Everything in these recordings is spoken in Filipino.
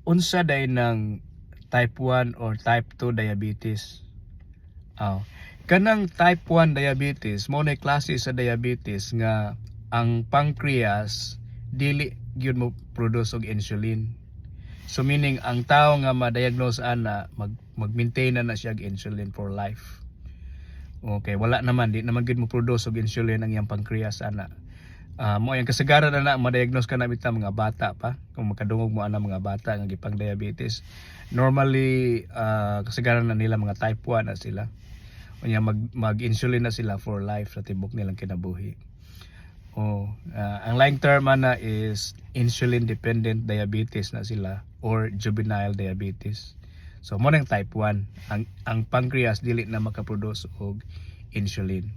unsa day ng type 1 or type 2 diabetes? Kanang type 1 diabetes mo na klase sa diabetes nga ang pancreas dili gyud mo produce og insulin. So meaning ang tao nga ma-diagnose ana mag-maintain na siya og insulin for life. Okay, wala naman di naman gyud mo produce og insulin ang iyang pancreas ana. Mo yung kasagaran na ma-diagnose ka na bitaw mga bata pa, kung makadungog mo ana mga bata nga gipang diabetes. Normally kasagaran na nila mga type 1 na sila. Unya mag-insulin na sila for life sa tibok nilang kinabuhi. Ang laing term na is insulin dependent diabetes na sila or juvenile diabetes. So mo nang type 1, ang pancreas dili na makaproduce og insulin.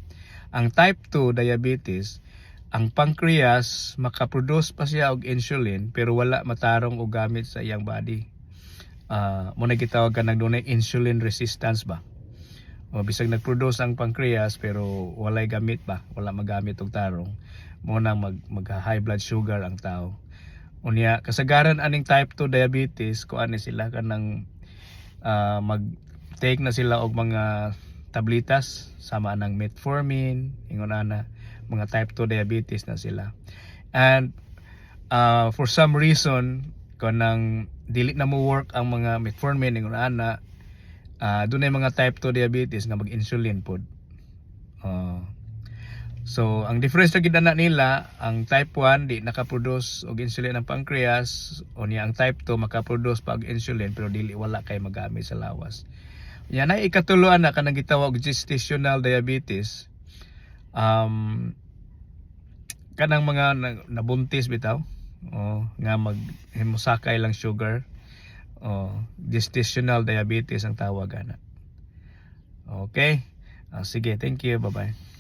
Ang type 2 diabetes, ang pancreas makaproduce pa siya og insulin pero wala matarong og gamit sa iyang body. Mo na gitawag ka nagdunay insulin resistance ba? O bisag nagproduce ang pancreas pero walay gamit ba, wala magamit og tarong, mo nang mag high blood sugar ang tao. Unya kasagaran aning type 2 diabetes ko ani sila kanang mag take na sila og mga tablitas sama nang metformin, ingon ana mga type 2 diabetes na sila. And for some reason kanang dili na mo work ang mga metformin, ingon ana doon ay mga type 2 diabetes nga mag-insulin pod. So ang difference na gid ana nila, ang type 1 di nakaproduce og insulin ang pancreas, unya ang type 2 makaproduce pa og insulin pero dili wala kay magamit sa lawas. Yan ay ikatuloan na kanang gitawag gestational diabetes. Kanang mga nabuntis bitaw, nga maghimusakay lang sugar. Gestational diabetes ang tawag ana. Okay? Sige, thank you. Bye-bye.